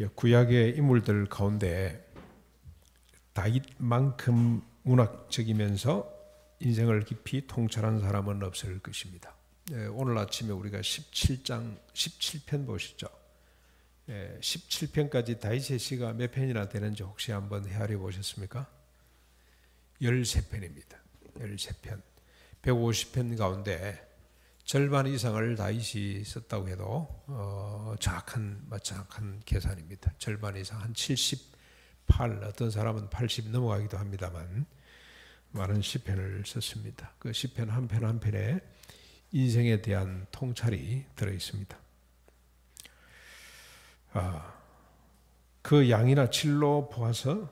구약의 인물들 가운데 다윗만큼 문학적이면서 인생을 깊이 통찰한 사람은 없을 것입니다. 오늘 아침에 우리가 17편 보시죠. 17편까지 다윗의 시가 몇 편이나 되는지 혹시 한번 헤아려 보셨습니까? 13편입니다. 13편. 150편 가운데 절반 이상을 다윗이 썼다고 해도 정확한 계산입니다. 절반 이상, 한 78, 어떤 사람은 80 넘어가기도 합니다만 많은 시편을 썼습니다. 그 시편 한 편 한 편에 인생에 대한 통찰이 들어있습니다. 그 양이나 질로 보아서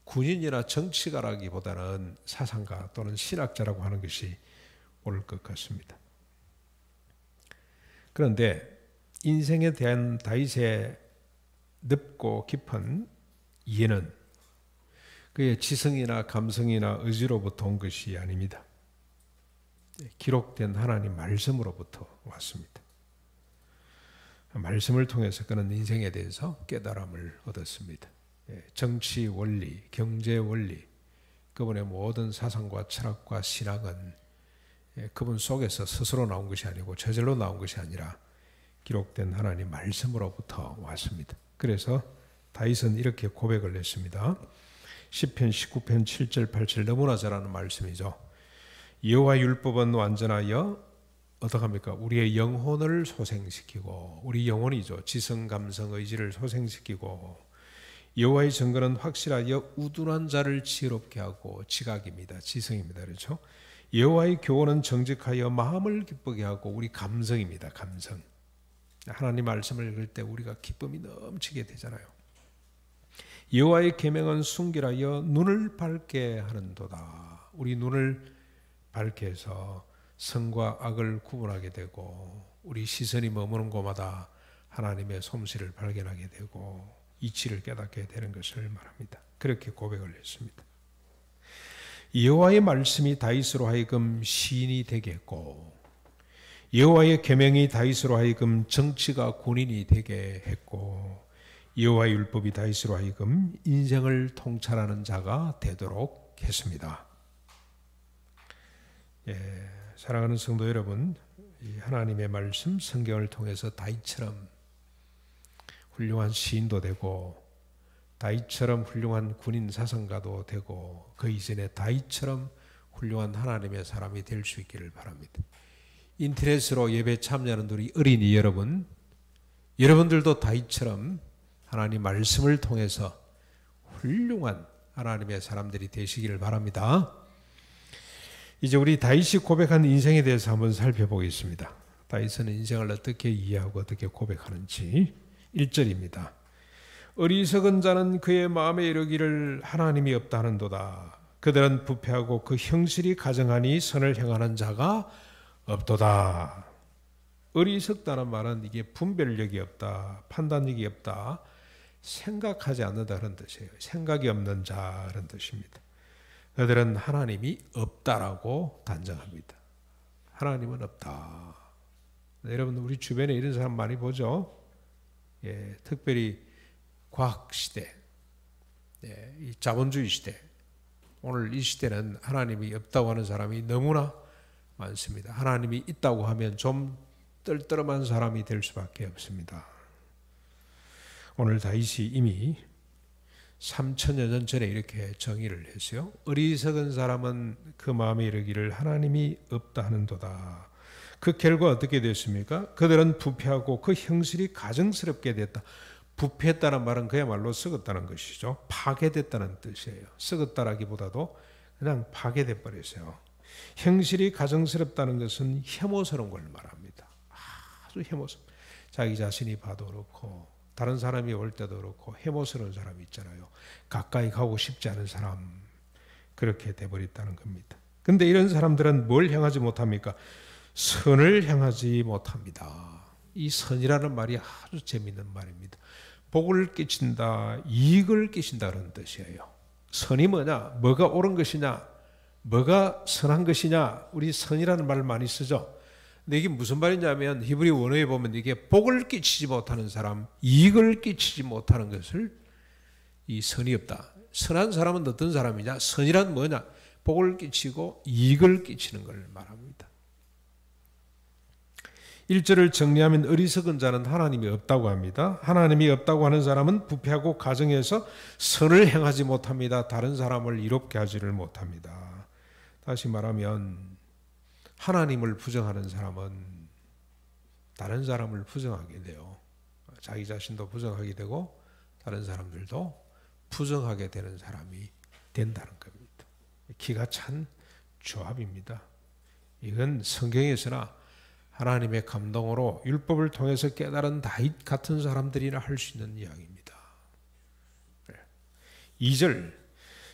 군인이나 정치가라기보다는 사상가 또는 신학자라고 하는 것이 옳을 것 같습니다. 그런데 인생에 대한 다윗의 넓고 깊은 이해는 그의 지성이나 감성이나 의지로부터 온 것이 아닙니다. 기록된 하나님 말씀으로부터 왔습니다. 말씀을 통해서 그는 인생에 대해서 깨달음을 얻었습니다. 정치 원리, 경제 원리, 그분의 모든 사상과 철학과 신학은 그분 속에서 스스로 나온 것이 아니고 저절로 나온 것이 아니라 기록된 하나님 말씀으로부터 왔습니다. 그래서 다윗은 이렇게 고백을 했습니다. 시편 19편 7절 8절 너무나 잘 아는 말씀이죠. 여호와 율법은 완전하여 어떡합니까? 우리의 영혼을 소생시키고, 우리 영혼이죠. 지성, 감성, 의지를 소생시키고, 여호와의 증거는 확실하여 우둔한 자를 지혜롭게 하고, 지각입니다. 지성입니다. 그렇죠? 여호와의 교훈은 정직하여 마음을 기쁘게 하고, 우리 감성입니다. 감성. 하나님 말씀을 읽을 때 우리가 기쁨이 넘치게 되잖아요. 여호와의 계명은 순결하여 눈을 밝게 하는도다. 우리 눈을 밝게 해서 선과 악을 구분하게 되고, 우리 시선이 머무는 곳마다 하나님의 솜씨를 발견하게 되고 이치를 깨닫게 되는 것을 말합니다. 그렇게 고백을 했습니다. 여호와의 말씀이 다윗으로 하여금 시인이 되게 했고, 여호와의 계명이 다윗으로 하여금 정치가 군인이 되게 했고, 여호와의 율법이 다윗으로 하여금 인생을 통찰하는 자가 되도록 했습니다. 사랑하는 성도 여러분, 이 하나님의 말씀 성경을 통해서 다윗처럼 훌륭한 시인도 되고, 다윗처럼 훌륭한 군인 사상가도 되고, 그 이전에 다윗처럼 훌륭한 하나님의 사람이 될 수 있기를 바랍니다. 인터넷으로 예배 참여하는 우리 어린이 여러분, 여러분들도 다윗처럼 하나님 말씀을 통해서 훌륭한 하나님의 사람들이 되시기를 바랍니다. 이제 우리 다윗이 고백한 인생에 대해서 한번 살펴보겠습니다. 다윗은 인생을 어떻게 이해하고 어떻게 고백하는지. 1절입니다. 어리석은 자는 그의 마음에 이르기를 하나님이 없다 하는도다. 그들은 부패하고 그 형실이 가증하니 선을 행하는 자가 없도다. 어리석다는 말은 이게 분별력이 없다, 판단력이 없다, 생각하지 않는다 그런 뜻이에요. 생각이 없는 자 그런 뜻입니다. 그들은 하나님이 없다라고 단정합니다. 하나님은 없다. 여러분, 우리 주변에 이런 사람 많이 보죠? 특별히 과학시대, 이 자본주의 시대, 오늘 이 시대는 하나님이 없다고 하는 사람이 너무나 많습니다. 하나님이 있다고 하면 좀 떨떠름한 사람이 될 수밖에 없습니다. 오늘 다윗이 이미 3000여 년 전에 이렇게 정의를 했어요. 어리석은 사람은 그 마음에 이르기를 하나님이 없다 하는도다. 그 결과 어떻게 됐습니까? 그들은 부패하고 그 형실이 가증스럽게 됐다. 부패했다는 말은 그야말로 썩었다는 것이죠. 파괴됐다는 뜻이에요. 썩었다라기보다도 그냥 파괴돼 버렸어요. 형실이 가증스럽다는 것은 혐오스러운 걸 말합니다. 아주 혐오스러워. 자기 자신이 봐도 그렇고 다른 사람이 올 때도 그렇고 혐오스러운 사람이 있잖아요. 가까이 가고 싶지 않은 사람, 그렇게 돼버렸다는 겁니다. 근데 이런 사람들은 뭘 향하지 못합니까? 선을 향하지 못합니다. 이 선이라는 말이 아주 재미있는 말입니다. 복을 끼친다, 이익을 끼친다 그런 뜻이에요. 선이 뭐냐? 뭐가 옳은 것이냐? 뭐가 선한 것이냐? 우리 선이라는 말 많이 쓰죠. 근데 이게 무슨 말이냐면 히브리 원어에 보면 이게 복을 끼치지 못하는 사람, 이익을 끼치지 못하는 것을 이 선이 없다. 선한 사람은 어떤 사람이냐? 선이란 뭐냐? 복을 끼치고 이익을 끼치는 걸 말합니다. 1절을 정리하면 어리석은 자는 하나님이 없다고 합니다. 하나님이 없다고 하는 사람은 부패하고 가정에서 선을 행하지 못합니다. 다른 사람을 이롭게 하지를 못합니다. 다시 말하면 하나님을 부정하는 사람은 다른 사람을 부정하게 돼요. 자기 자신도 부정하게 되고 다른 사람들도 부정하게 되는 사람이 된다는 겁니다. 기가 찬 조합입니다. 이건 성경에서나 하나님의 감동으로 율법을 통해서 깨달은 다윗 같은 사람들이나 할 수 있는 이야기입니다. 2절,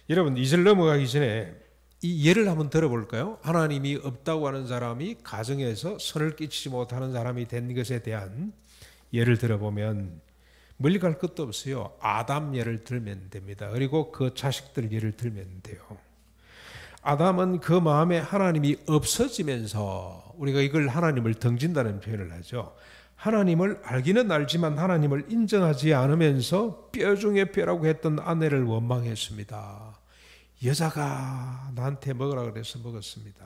여러분 2절 넘어가기 전에 이 예를 한번 들어볼까요? 하나님이 없다고 하는 사람이 가정에서 선을 끼치지 못하는 사람이 된 것에 대한 예를 들어보면 멀리 갈 것도 없어요. 아담 예를 들면 됩니다. 그리고 그 자식들 예를 들면 돼요. 아담은 그 마음에 하나님이 없어지면서 우리가 이걸 하나님을 덩진다는 표현을 하죠. 하나님을 알기는 알지만 하나님을 인정하지 않으면서 뼈 중에 뼈라고 했던 아내를 원망했습니다. 여자가 나한테 먹으라 그래서 먹었습니다.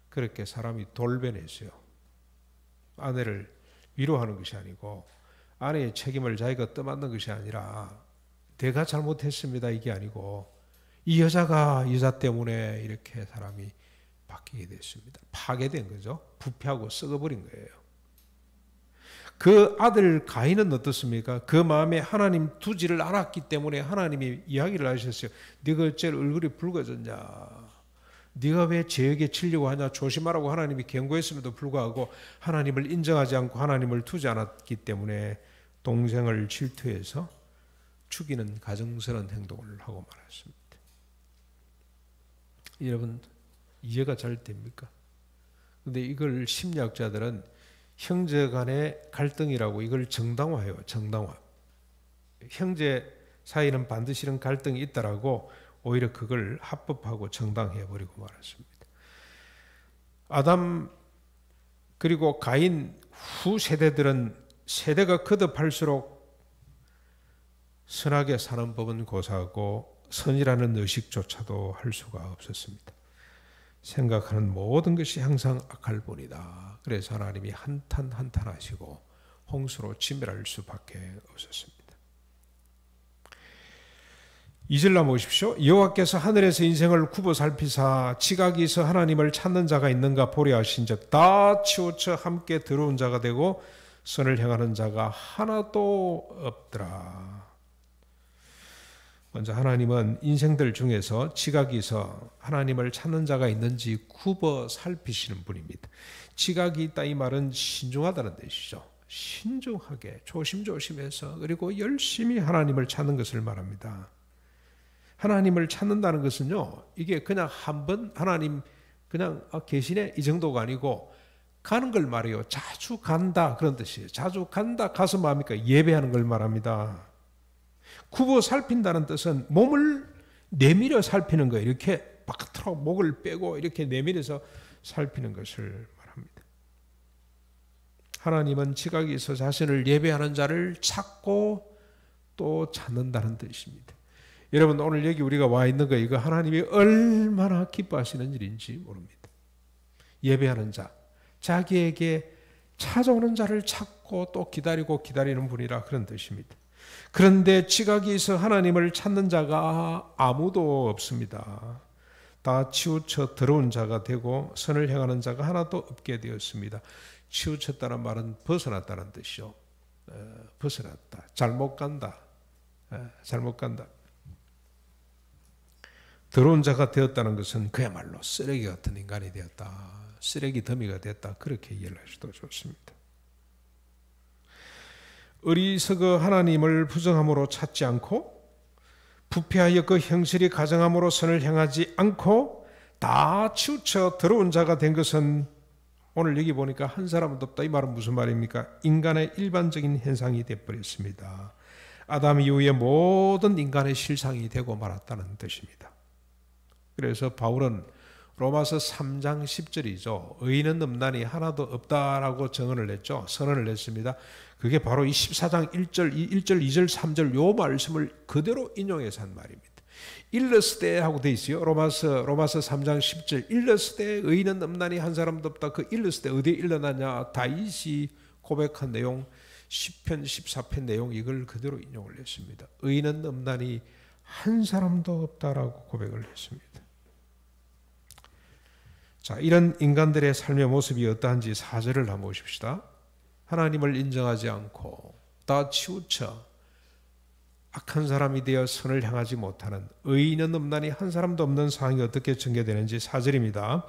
그렇게 사람이 돌변했어요. 아내를 위로하는 것이 아니고 아내의 책임을 자기가 떠맡는 것이 아니라 내가 잘못했습니다 이게 아니고 이 여자가 여자 때문에 이렇게 사람이 바뀌게 됐습니다. 파괴된 거죠. 부패하고 썩어버린 거예요. 그 아들 가인은 어떻습니까? 그 마음에 하나님 두지를 않았기 때문에 하나님이 이야기를 하셨어요. 네가 어째 얼굴이 붉어졌냐? 네가 왜 죄에게 치려고 하냐? 조심하라고 하나님이 경고했음에도 불구하고 하나님을 인정하지 않고 하나님을 두지 않았기 때문에 동생을 질투해서 죽이는 가증스러운 행동을 하고 말았습니다. 여러분 이해가 잘 됩니까? 그런데 이걸 심리학자들은 형제 간의 갈등이라고 이걸 정당화해요. 정당화. 형제 사이는 반드시 이런 갈등이 있다라고 오히려 그걸 합법하고 정당해버리고 말았습니다. 아담 그리고 가인 후 세대들은 세대가 거듭할수록 선하게 사는 법은 고사하고 선이라는 의식조차도 할 수가 없었습니다. 생각하는 모든 것이 항상 악할 뿐이다. 그래서 하나님이 한탄하시고 홍수로 진멸할 수밖에 없었습니다. 2절 보십시오. 여호와께서 하늘에서 인생을 굽어 살피사 지각이서 하나님을 찾는 자가 있는가 보려 하신즉 다 치우쳐 함께 들어온 자가 되고 선을 행하는 자가 하나도 없더라. 먼저 하나님은 인생들 중에서 지각이 있어 하나님을 찾는 자가 있는지 굽어 살피시는 분입니다. 지각이 있다 이 말은 신중하다는 뜻이죠. 신중하게 조심조심해서 그리고 열심히 하나님을 찾는 것을 말합니다. 하나님을 찾는다는 것은요, 이게 그냥 한번 하나님 그냥 계시네 이 정도가 아니고 가는 걸 말해요. 자주 간다 그런 뜻이에요. 자주 간다 가서 뭡니까? 예배하는 걸 말합니다. 굽어 살핀다는 뜻은 몸을 내밀어 살피는 거예요. 이렇게 바깥으로 목을 빼고 이렇게 내밀어서 살피는 것을 말합니다. 하나님은 지각이 있어 자신을 예배하는 자를 찾고 또 찾는다는 뜻입니다. 여러분 오늘 여기 우리가 와 있는 거 이거 하나님이 얼마나 기뻐하시는 일인지 모릅니다. 예배하는 자, 자기에게 찾아오는 자를 찾고 또 기다리고 기다리는 분이라 그런 뜻입니다. 그런데 지각이 있어 하나님을 찾는 자가 아무도 없습니다. 다 치우쳐 들어온 자가 되고 선을 행하는 자가 하나도 없게 되었습니다. 치우쳤다는 말은 벗어났다는 뜻이죠. 벗어났다. 잘못 간다. 잘못 간다. 들어온 자가 되었다는 것은 그야말로 쓰레기 같은 인간이 되었다. 쓰레기 더미가 됐다. 그렇게 이해를 하셔도 좋습니다. 어리석어 하나님을 부정함으로 찾지 않고 부패하여 그 형실이 가정함으로 선을 행하지 않고 다 치우쳐 들어온 자가 된 것은 오늘 여기 보니까 한 사람도 없다. 이 말은 무슨 말입니까? 인간의 일반적인 현상이 되어버렸습니다. 아담 이후에 모든 인간의 실상이 되고 말았다는 뜻입니다. 그래서 바울은 로마서 3장 10절이죠. 의인은 없나니 하나도 없다라고 정언을 했죠. 선언을 했습니다. 그게 바로 이 14장 1절, 2절, 3절 요 말씀을 그대로 인용해서 한 말입니다. 일러스되 하고 돼 있어요. 로마서 3장 10절 일러스되 의인은 없나니 한 사람도 없다. 그 일러스되 어디에 일어나냐? 다윗이 고백한 내용, 시편 14편 내용 이걸 그대로 인용을 했습니다. 의인은 없나니 한 사람도 없다라고 고백을 했습니다. 자, 이런 인간들의 삶의 모습이 어떠한지 4절을 한번 보십시다. 하나님을 인정하지 않고 다 치우쳐 악한 사람이 되어 선을 향하지 못하는 의인은 없나니 한 사람도 없는 상황이 어떻게 전개되는지 4절입니다.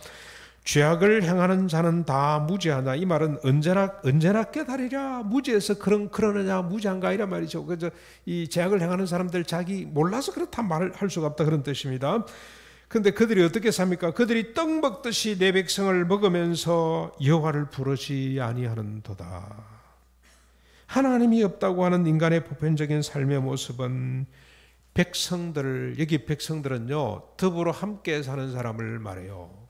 죄악을 행하는 자는 다 무죄하나. 이 말은 언제나 깨달으랴. 무죄해서 그러느냐 무죄한가 이란 말이죠. 그래서 이 죄악을 행하는 사람들 자기 몰라서 그렇다 말을 할 수가 없다 그런 뜻입니다. 근데 그들이 어떻게 삽니까? 그들이 떡 먹듯이 내 백성을 먹으면서 여호와를 부르지 아니하는도다. 하나님이 없다고 하는 인간의 보편적인 삶의 모습은 여기 백성들은요, 더불어 함께 사는 사람을 말해요.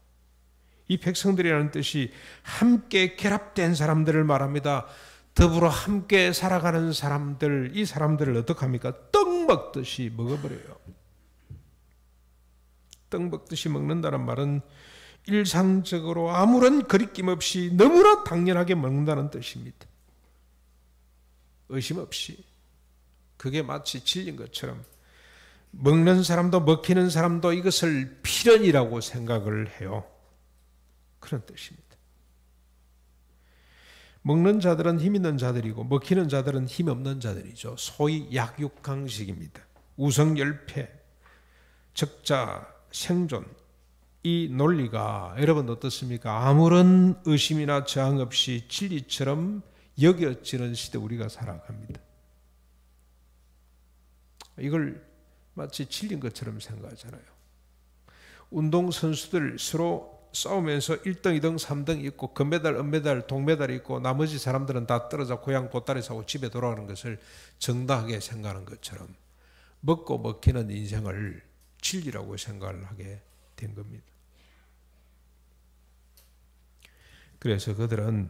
이 백성들이라는 뜻이 함께 결합된 사람들을 말합니다. 더불어 함께 살아가는 사람들, 이 사람들을 어떻게 합니까? 떡 먹듯이 먹어버려요. 떡 먹듯이 먹는다는 말은 일상적으로 아무런 거리낌 없이 너무나 당연하게 먹는다는 뜻입니다. 의심 없이. 그게 마치 진리인 것처럼 먹는 사람도 먹히는 사람도 이것을 필연이라고 생각을 해요. 그런 뜻입니다. 먹는 자들은 힘 있는 자들이고 먹히는 자들은 힘 없는 자들이죠. 소위 약육강식입니다. 우성열패, 적자, 생존, 이 논리가 여러분 어떻습니까? 아무런 의심이나 저항 없이 진리처럼 여겨지는 시대 우리가 살아갑니다. 이걸 마치 진리인 것처럼 생각하잖아요. 운동선수들 서로 싸우면서 1등, 2등, 3등 있고 금메달, 은메달, 동메달 있고 나머지 사람들은 다 떨어져 고향 보따리 사고 집에 돌아가는 것을 정당하게 생각하는 것처럼 먹고 먹히는 인생을 진리라고 생각을 하게 된 겁니다. 그래서 그들은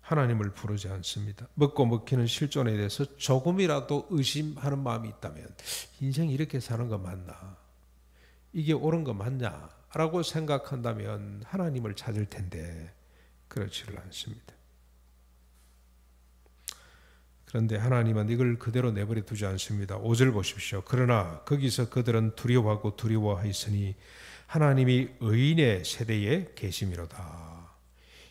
하나님을 부르지 않습니다. 먹고 먹히는 실존에 대해서 조금이라도 의심하는 마음이 있다면 인생이 이렇게 사는 거 맞나? 이게 옳은 거 맞냐? 라고 생각한다면 하나님을 찾을 텐데 그렇지를 않습니다. 그런데 하나님은 이걸 그대로 내버려 두지 않습니다. 5절 보십시오. 그러나 거기서 그들은 두려워하고 두려워하였으니 하나님이 의인의 세대에 계심이로다.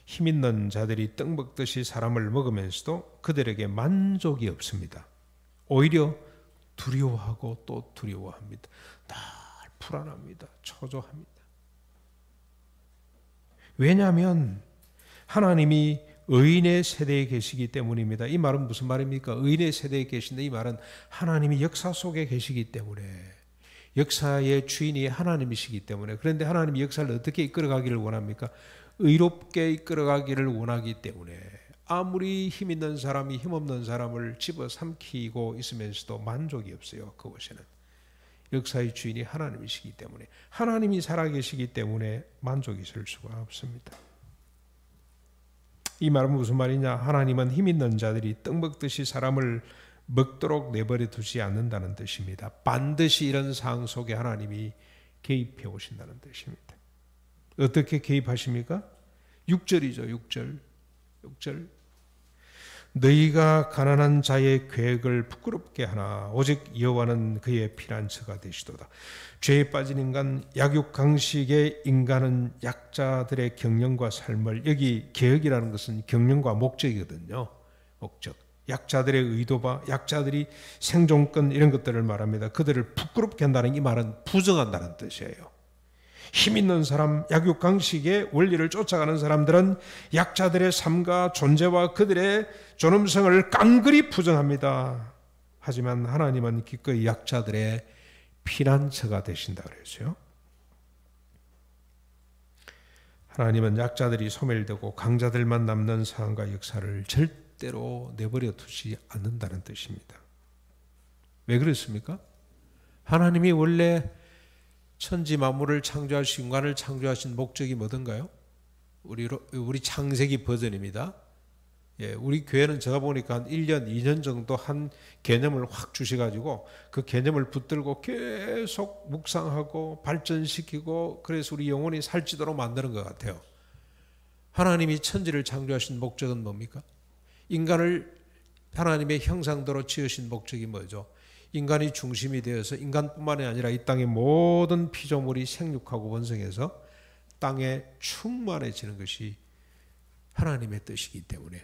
힘 있는 자들이 떡 먹듯이 사람을 먹으면서도 그들에게 만족이 없습니다. 오히려 두려워하고 또 두려워합니다. 늘 불안합니다. 초조합니다. 왜냐하면 하나님이 의인의 세대에 계시기 때문입니다. 이 말은 무슨 말입니까? 의인의 세대에 계신데 이 말은 하나님이 역사 속에 계시기 때문에, 역사의 주인이 하나님이시기 때문에. 그런데 하나님이 역사를 어떻게 이끌어가기를 원합니까? 의롭게 이끌어가기를 원하기 때문에 아무리 힘 있는 사람이 힘없는 사람을 집어삼키고 있으면서도 만족이 없어요. 그곳에는 역사의 주인이 하나님이시기 때문에, 하나님이 살아계시기 때문에 만족이 있을 수가 없습니다. 이 말은 무슨 말이냐? 하나님은 힘 있는 자들이 떡 먹듯이 사람을 먹도록 내버려 두지 않는다는 뜻입니다. 반드시 이런 상황 속에 하나님이 개입해 오신다는 뜻입니다. 어떻게 개입하십니까? 6절이죠. 6절. 너희가 가난한 자의 계획을 부끄럽게 하나 오직 여호와는 그의 피난처가 되시도다. 죄에 빠진 인간, 약육강식의 인간은 약자들의 경영과 삶을, 여기 계획이라는 것은 경영과 목적이거든요. 목적. 약자들의 의도와 약자들이 생존권 이런 것들을 말합니다. 그들을 부끄럽게 한다는 이 말은 부정한다는 뜻이에요. 힘 있는 사람, 약육강식의 원리를 쫓아가는 사람들은 약자들의 삶과 존재와 그들의 존엄성을 깡그리 부정합니다. 하지만 하나님은 기꺼이 약자들의 피난처가 되신다 그랬어요. 하나님은 약자들이 소멸되고 강자들만 남는 상황과 역사를 절대로 내버려 두지 않는다는 뜻입니다. 왜 그렇습니까? 하나님이 원래 천지 만물을 창조하신 인간을 창조하신 목적이 뭐던가요? 우리 창세기 버전입니다. 예, 우리 교회는 제가 보니까 한 1년, 2년 정도 한 개념을 확 주셔가지고 그 개념을 붙들고 계속 묵상하고 발전시키고 그래서 우리 영혼이 살찌도록 만드는 것 같아요. 하나님이 천지를 창조하신 목적은 뭡니까? 인간을 하나님의 형상대로 지으신 목적이 뭐죠? 인간이 중심이 되어서 인간뿐만이 아니라 이 땅의 모든 피조물이 생육하고 번성해서 땅에 충만해지는 것이 하나님의 뜻이기 때문에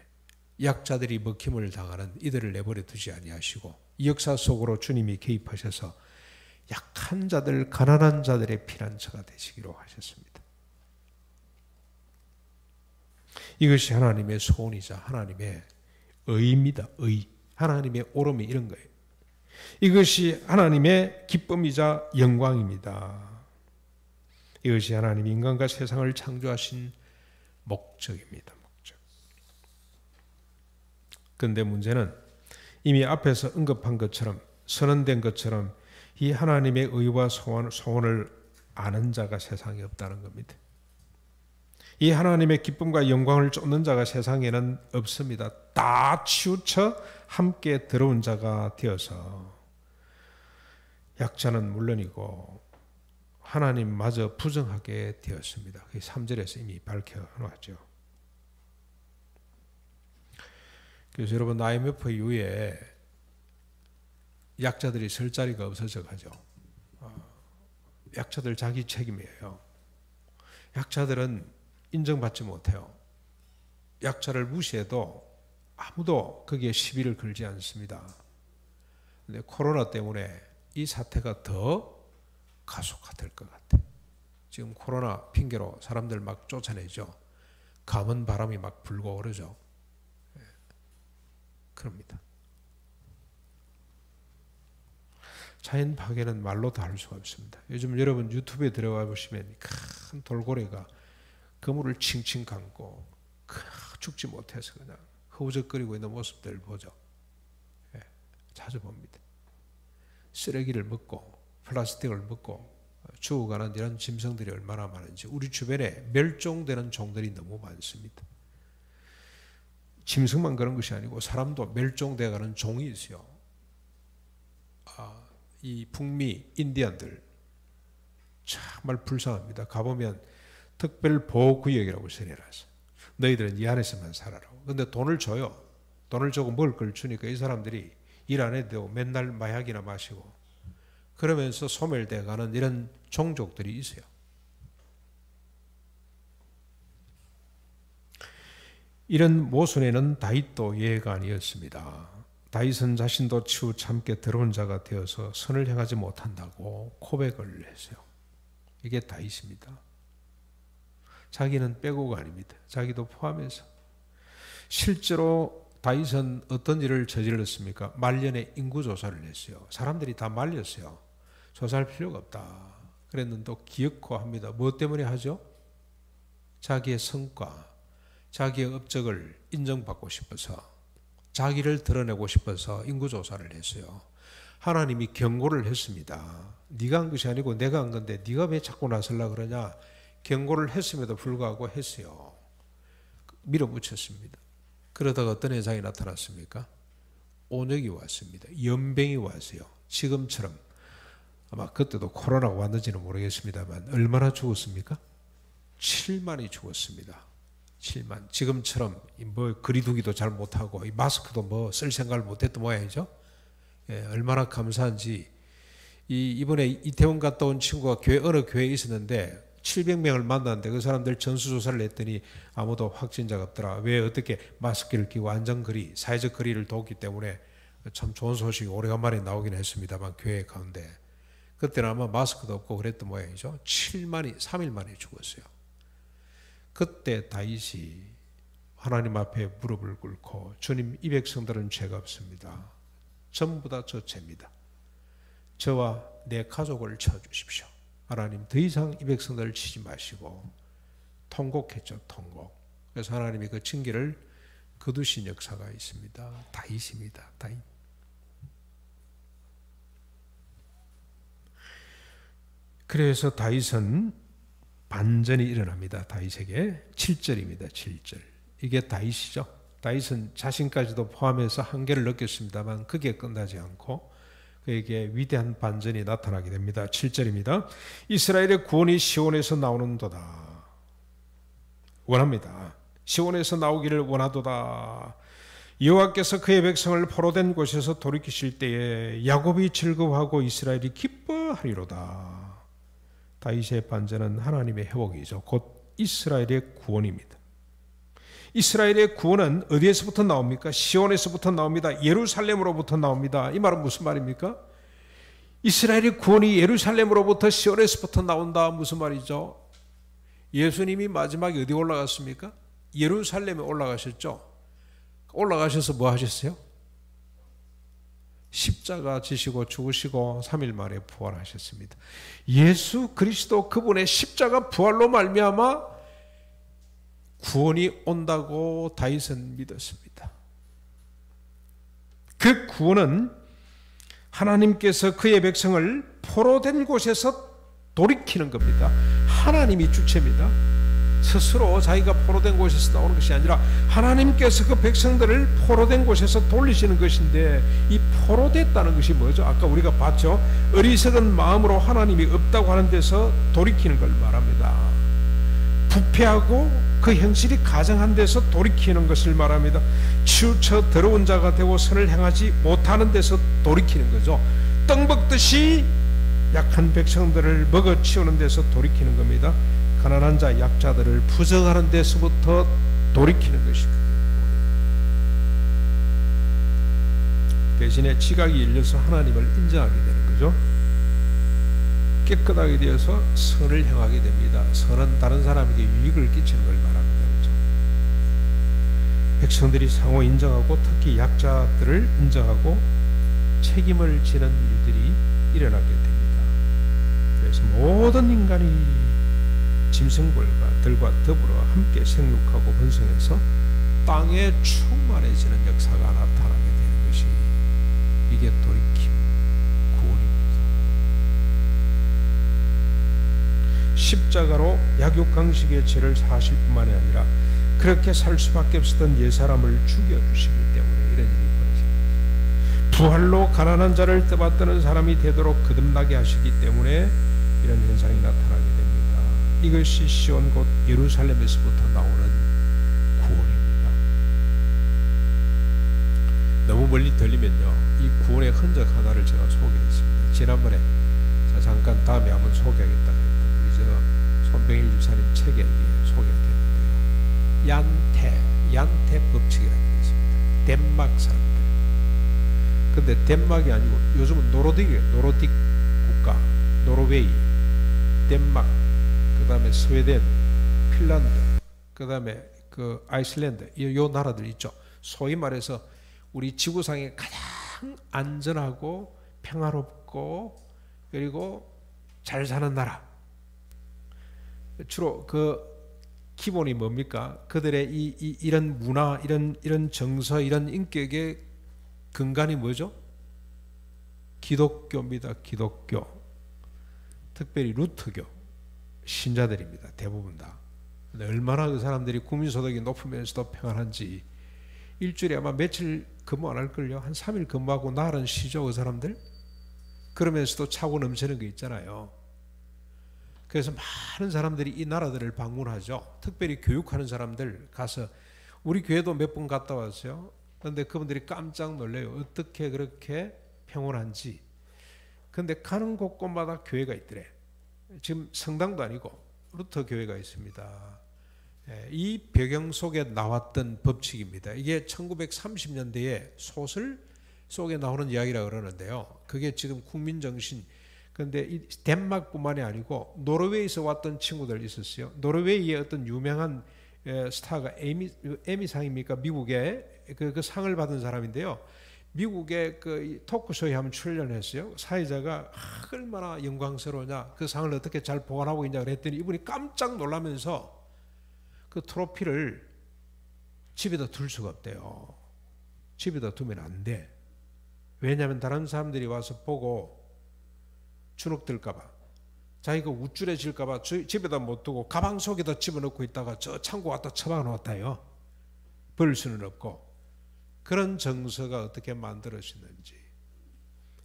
약자들이 먹힘을 당하는 이들을 내버려 두지 아니하시고 이 역사 속으로 주님이 개입하셔서 약한 자들, 가난한 자들의 피난처가 되시기로 하셨습니다. 이것이 하나님의 소원이자 하나님의 의입니다. 의. 하나님의 오름이 이런 거예요. 이것이 하나님의 기쁨이자 영광입니다. 이것이 하나님이 인간과 세상을 창조하신 목적입니다. 그런데 문제는 이미 앞에서 언급한 것처럼 선언된 것처럼 이 하나님의 의와 소원을 아는 자가 세상에 없다는 겁니다. 이 하나님의 기쁨과 영광을 쫓는 자가 세상에는 없습니다. 다 치우쳐 함께 들어온 자가 되어서 약자는 물론이고 하나님마저 부정하게 되었습니다. 3절에서 이미 밝혀놓았죠. 그래서 여러분 IMF 이후에 약자들이 설 자리가 없어져 가죠. 약자들 자기 책임이에요. 약자들은 인정받지 못해요. 약자를 무시해도 아무도 거기에 시비를 걸지 않습니다. 그런데 코로나 때문에 이 사태가 더 가속화될 것 같아요. 지금 코로나 핑계로 사람들 막 쫓아내죠. 감은 바람이 막 불고 그러죠. 그럽니다. 자연 파괴는 말로 다 할 수가 없습니다. 요즘 여러분 유튜브에 들어가 보시면 큰 돌고래가 그물을 칭칭 감고 죽지 못해서 그냥 허우적거리고 있는 모습들을 보죠. 예, 자주 봅니다. 쓰레기를 먹고 플라스틱을 먹고 죽어가는 이런 짐승들이 얼마나 많은지 우리 주변에 멸종되는 종들이 너무 많습니다. 짐승만 그런 것이 아니고 사람도 멸종되어 가는 종이 있어요. 이 북미 인디언들 정말 불쌍합니다. 가보면 특별보호구역이라고 써내놨어. 너희들은 이 안에서만 살아라고. 근데 돈을 줘요. 돈을 주고 먹을 걸 주니까 이 사람들이 일 안 해도 맨날 마약이나 마시고 그러면서 소멸되어 가는 이런 종족들이 있어요. 이런 모순에는 다윗도 예외가 아니었습니다. 다윗은 자신도 치우참게 들어온 자가 되어서 선을 행하지 못한다고 고백을 했어요. 이게 다윗입니다. 자기는 빼고가 아닙니다. 자기도 포함해서. 실제로 다윗은 어떤 일을 저질렀습니까? 말년에 인구조사를 했어요. 사람들이 다 말렸어요. 조사할 필요가 없다. 그랬는데 기어코 합니다. 무엇 때문에 하죠? 자기의 성과, 자기의 업적을 인정받고 싶어서 자기를 드러내고 싶어서 인구조사를 했어요. 하나님이 경고를 했습니다. 네가 한 것이 아니고 내가 한 건데 네가 왜 자꾸 나서려고 그러냐. 경고를 했음에도 불구하고 했어요. 밀어붙였습니다. 그러다가 어떤 현상이 나타났습니까? 온역이 왔습니다. 연병이 왔어요. 지금처럼 아마 그때도 코로나가 왔는지는 모르겠습니다만 얼마나 죽었습니까? 7만이 죽었습니다. 7만. 지금처럼 뭐 거리두기도 잘 못하고 마스크도 뭐 쓸 생각을 못했던 모양이죠. 예, 얼마나 감사한지. 이번에 이태원 갔다 온 친구가 어느 교회에 있었는데 700명을 만났는데 그 사람들 전수조사를 했더니 아무도 확진자가 없더라. 왜 어떻게 마스크를 끼고 안전거리, 사회적 거리를 뒀기 때문에 참 좋은 소식이 오래간만에 나오긴 했습니다만 교회 가운데. 그때는 아마 마스크도 없고 그랬던 모양이죠. 7만이 3일 만에 죽었어요. 그때 다윗이 하나님 앞에 무릎을 꿇고 주님 이 백성들은 죄가 없습니다. 전부 다 저 죄입니다. 저와 내 가족을 쳐주십시오. 하나님 더 이상 이 백성들을 치지 마시고 통곡했죠. 통곡. 그래서 하나님이 그 징계를 거두신 역사가 있습니다. 다윗입니다. 다윗. 그래서 다윗은 반전이 일어납니다. 다윗에게 7절입니다. 7절. 이게 다윗이죠. 다윗은 자신까지도 포함해서 한계를 느꼈습니다만 그게 끝나지 않고 그에게 위대한 반전이 나타나게 됩니다. 7절입니다. 이스라엘의 구원이 시온에서 나오는도다. 원합니다. 시온에서 나오기를 원하도다. 여호와께서 그의 백성을 포로된 곳에서 돌이키실 때에 야곱이 즐거워하고 이스라엘이 기뻐하리로다. 다윗의 반전은 하나님의 회복이죠. 곧 이스라엘의 구원입니다. 이스라엘의 구원은 어디에서부터 나옵니까? 시온에서부터 나옵니다. 예루살렘으로부터 나옵니다. 이 말은 무슨 말입니까? 이스라엘의 구원이 예루살렘으로부터 시온에서부터 나온다. 무슨 말이죠? 예수님이 마지막에 어디 올라갔습니까? 예루살렘에 올라가셨죠. 올라가셔서 뭐 하셨어요? 십자가 지시고 죽으시고 3일 만에 부활하셨습니다. 예수 그리스도 그분의 십자가 부활로 말미암아 구원이 온다고 다윗은 믿었습니다. 그 구원은 하나님께서 그의 백성을 포로된 곳에서 돌이키는 겁니다. 하나님이 주체입니다. 스스로 자기가 포로된 곳에서 나오는 것이 아니라 하나님께서 그 백성들을 포로된 곳에서 돌리시는 것인데, 이 포로됐다는 것이 뭐죠? 아까 우리가 봤죠. 어리석은 마음으로 하나님이 없다고 하는 데서 돌이키는 걸 말합니다. 부패하고 그 현실이 가정한 데서 돌이키는 것을 말합니다. 치우쳐 더러운 자가 되고 선을 행하지 못하는 데서 돌이키는 거죠. 떡 먹듯이 약한 백성들을 먹어치우는 데서 돌이키는 겁니다. 가난한 자, 약자들을 부정하는 데서부터 돌이키는 것입니다. 대신에 지각이 열려서 하나님을 인정하게 되는 거죠. 깨끗하게 되어서 선을 행하게 됩니다. 선은 다른 사람에게 유익을 끼치는 걸 말합니다. 그렇죠? 백성들이 상호 인정하고 특히 약자들을 인정하고 책임을 지는 일들이 일어나게 됩니다. 그래서 모든 인간이 짐승들과 더불어 함께 생육하고 번성해서 땅에 충만해지는 역사가 나타나게 되는 것이, 이게 돌이킴, 구원입니다. 십자가로 약육강식의 죄를 사실 뿐만이 아니라 그렇게 살 수밖에 없었던 옛사람을 죽여주시기 때문에 이런 일이 벌어집니다. 부활로 가난한 자를 떠받드는 사람이 되도록 거듭나게 하시기 때문에 이런 현상이 나타나게 됩니다. 이것이 시온 곧 예루살렘에서부터 나오는 구원입니다. 너무 멀리 들리면요, 이 구원의 흔적 하나를 제가 소개했습니다. 지난번에 잠깐 다음에 한번 소개하겠다고 했던 우리 저 손병일 집사님 책에 소개가 됐는데요. 얀테 법칙이라는 게 있습니다. 덴마크 사람들. 근데 덴마크이 아니고 요즘은 노르딕 국가, 노르웨이, 덴마크, 그 다음에 스웨덴, 핀란드, 그 다음에 그 아이슬란드, 요 나라들 있죠. 소위 말해서 우리 지구상에 가장 안전하고 평화롭고 그리고 잘 사는 나라. 주로 그 기본이 뭡니까? 그들의 이런 문화, 이런 정서, 이런 인격의 근간이 뭐죠? 기독교입니다. 기독교. 특별히 루터교 신자들입니다. 대부분 다. 근데 얼마나 그 사람들이 국민소득이 높으면서도 평안한지, 일주일에 아마 며칠 근무 안 할걸요. 한 3일 근무하고 날은 쉬죠, 그 사람들. 그러면서도 차고 넘치는 게 있잖아요. 그래서 많은 사람들이 이 나라들을 방문하죠. 특별히 교육하는 사람들 가서, 우리 교회도 몇 번 갔다 왔어요. 그런데 그분들이 깜짝 놀래요. 어떻게 그렇게 평온한지. 근데 가는 곳곳마다 교회가 있더래. 지금 성당도 아니고 루터 교회가 있습니다. 이 배경 속에 나왔던 법칙입니다. 이게 1930년대에 소설 속에 나오는 이야기라고 그러는데요. 그게 지금 국민정신. 그런데 이 덴마크뿐만이 아니고 노르웨이에서 왔던 친구들 있었어요. 노르웨이의 어떤 유명한 스타가 에미상입니까? 미국의 그 상을 받은 사람인데요. 미국의 그 토크쇼에 한번 출연했어요. 사회자가 얼마나 영광스러우냐, 그 상을 어떻게 잘 보관하고 있냐 그랬더니 이분이 깜짝 놀라면서 그 트로피를 집에다 둘 수가 없대요. 집에다 두면 안 돼. 왜냐하면 다른 사람들이 와서 보고 주눅들까 봐. 자기가 우쭐해질까 봐 집에다 못 두고 가방 속에다 집어넣고 있다가 저 창고 갖다 처박아 놓았다요. 버릴 수는 없고. 그런 정서가 어떻게 만들어지는지.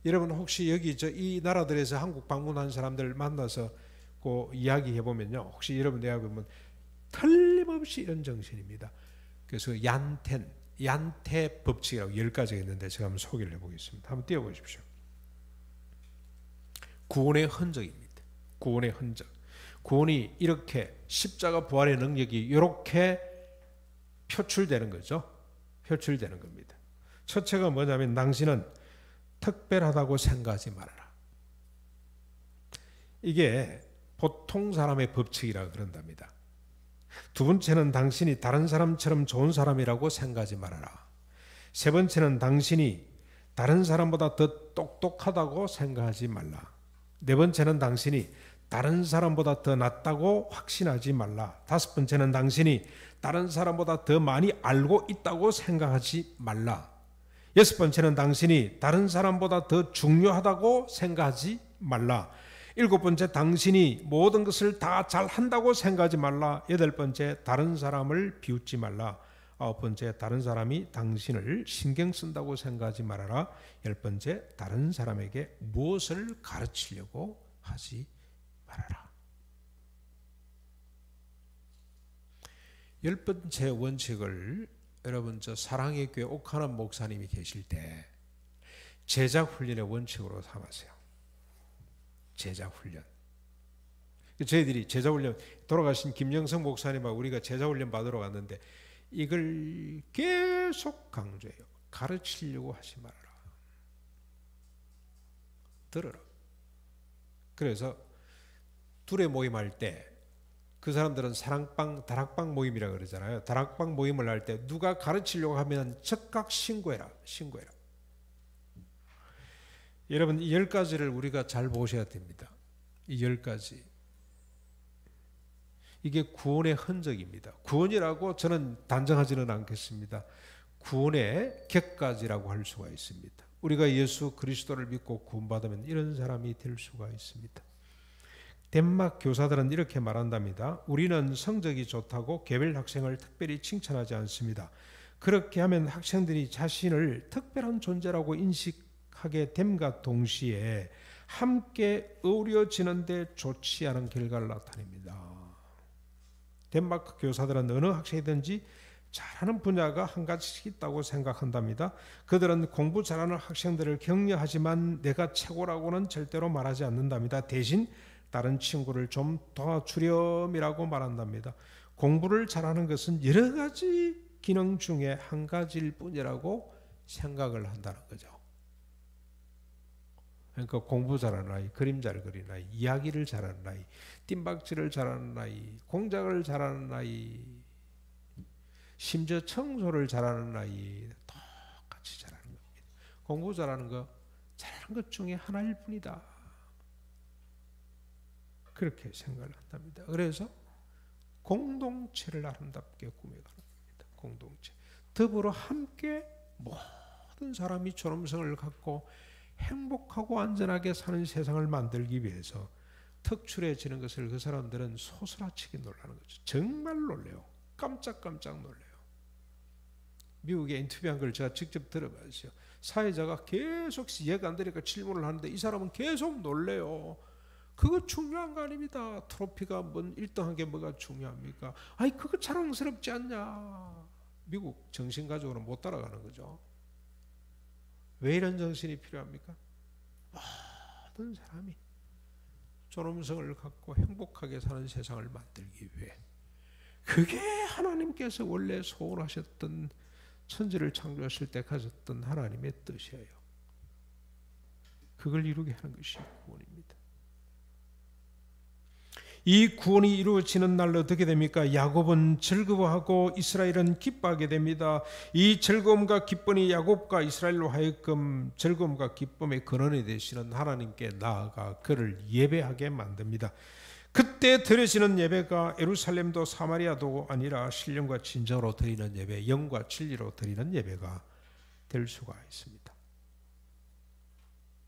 여러분 혹시 여기 이 나라들에서 한국 방문한 사람들 만나서 그 이야기해 보면요, 혹시 여러분 내가 보면 틀림없이 이런 정신입니다. 그래서 얀테 법칙이라고 10가지가 있는데 제가 한번 소개를 해보겠습니다. 한번 띄워보십시오. 구원의 흔적입니다. 구원의 흔적. 구원이 이렇게 십자가 부활의 능력이 이렇게 표출되는 거죠. 표출되는 겁니다. 첫째가 뭐냐면 당신은 특별하다고 생각하지 말아라. 이게 보통 사람의 법칙이라 그런답니다. 두 번째는 당신이 다른 사람처럼 좋은 사람이라고 생각하지 말아라. 세 번째는 당신이 다른 사람보다 더 똑똑하다고 생각하지 말라. 네 번째는 당신이 다른 사람보다 더 낫다고 확신하지 말라. 다섯 번째는 당신이 다른 사람보다 더 많이 알고 있다고 생각하지 말라. 여섯 번째는 당신이 다른 사람보다 더 중요하다고 생각하지 말라. 일곱 번째, 당신이 모든 것을 다 잘한다고 생각하지 말라. 여덟 번째, 다른 사람을 비웃지 말라. 아홉 번째, 다른 사람이 당신을 신경 쓴다고 생각하지 말아라. 열 번째, 다른 사람에게 무엇을 가르치려고 하지 말아라. 열 번째 원칙을 여러분 사랑의 교회 옥하남 목사님이 계실 때 제자훈련의 원칙으로 삼았어요. 제자훈련. 저희들이 제자훈련, 돌아가신 김영성 목사님하고 우리가 제자훈련 받으러 갔는데 이걸 계속 강조해요. 가르치려고 하지 말아라. 들어라. 그래서 둘의 모임할 때 그 사람들은 사랑방, 다락방 모임이라고 그러잖아요. 다락방 모임을 할 때 누가 가르치려고 하면 즉각 신고해라. 신고해라. 여러분 이 10가지를 우리가 잘 보셔야 됩니다. 이 10가지. 이게 구원의 흔적입니다. 구원이라고 저는 단정하지는 않겠습니다. 구원의 격가지라고 할 수가 있습니다. 우리가 예수 그리스도를 믿고 구원받으면 이런 사람이 될 수가 있습니다. 덴마크 교사들은 이렇게 말한답니다. 우리는 성적이 좋다고 개별 학생을 특별히 칭찬하지 않습니다. 그렇게 하면 학생들이 자신을 특별한 존재라고 인식하게 됨과 동시에 함께 어우러지는데 좋지 않은 결과를 나타냅니다. 덴마크 교사들은 어느 학생이든지 잘하는 분야가 한 가지씩 있다고 생각한답니다. 그들은 공부 잘하는 학생들을 격려하지만 내가 최고라고는 절대로 말하지 않는답니다. 대신 다른 친구를 좀 도와주렴이라고 말한답니다. 공부를 잘하는 것은 여러 가지 기능 중에 한 가지일 뿐이라고 생각을 한다는 거죠. 그러니까 공부 잘하는 아이, 그림 잘 그리는 아이, 이야기를 잘하는 아이, 뜀박질을 잘하는 아이, 공작을 잘하는 아이, 심지어 청소를 잘하는 아이 똑같이 잘하는 겁니다. 공부 잘하는 거, 잘하는 것 중에 하나일 뿐이다. 그렇게 생각을 한답니다. 그래서 공동체를 아름답게 꾸며가는 겁니다. 공동체. 더불어 함께 모든 사람이 존엄성을 갖고 행복하고 안전하게 사는 세상을 만들기 위해서 특출해지는 것을 그 사람들은 소스라치게 놀라는 거죠. 정말 놀래요. 깜짝깜짝 놀래요. 미국에 인터뷰한 걸 제가 직접 들어봤어요. 사회자가 계속 이해가 안 되니까 질문을 하는데 이 사람은 계속 놀래요. 그거 중요한 거 아닙니다. 트로피가 1등한 게 뭐가 중요합니까? 아니 그거 자랑스럽지 않냐. 미국 정신가족으로 못 따라가는 거죠. 왜 이런 정신이 필요합니까? 모든 사람이 존엄성을 갖고 행복하게 사는 세상을 만들기 위해, 그게 하나님께서 원래 소원하셨던, 천지를 창조하실 때 가졌던 하나님의 뜻이에요. 그걸 이루게 하는 것이 구원입니다. 이 구원이 이루어지는 날 어떻게 됩니까? 야곱은 즐거워하고 이스라엘은 기뻐하게 됩니다. 이 즐거움과 기쁨이 야곱과 이스라엘로 하여금 즐거움과 기쁨의 근원이 되시는 하나님께 나아가 그를 예배하게 만듭니다. 그때 드려지는 예배가 예루살렘도 사마리아도 아니라 신령과 진정으로 드리는 예배, 영과 진리로 드리는 예배가 될 수가 있습니다.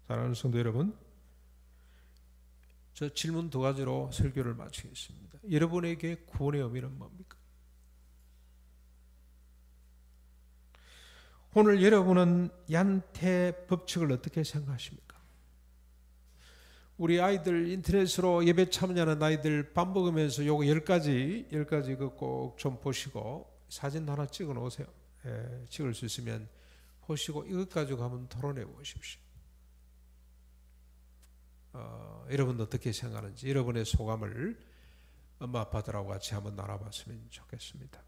사랑하는 성도 여러분, 저 질문 두 가지로 설교를 마치겠습니다. 여러분에게 구원의 의미는 뭡니까? 오늘 여러분은 얀태 법칙을 어떻게 생각하십니까? 우리 아이들 인터넷으로 예배 참여하는 아이들 밥 먹으면서 요거 10가지 그 꼭 좀 보시고 사진 하나 찍어 놓으세요. 찍을 수 있으면 보시고 이것 가지고 한번 토론해 보십시오. 여러분 어떻게 생각하는지 여러분의 소감을 엄마 아빠들하고 같이 한번 나눠봤으면 좋겠습니다.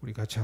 우리 같이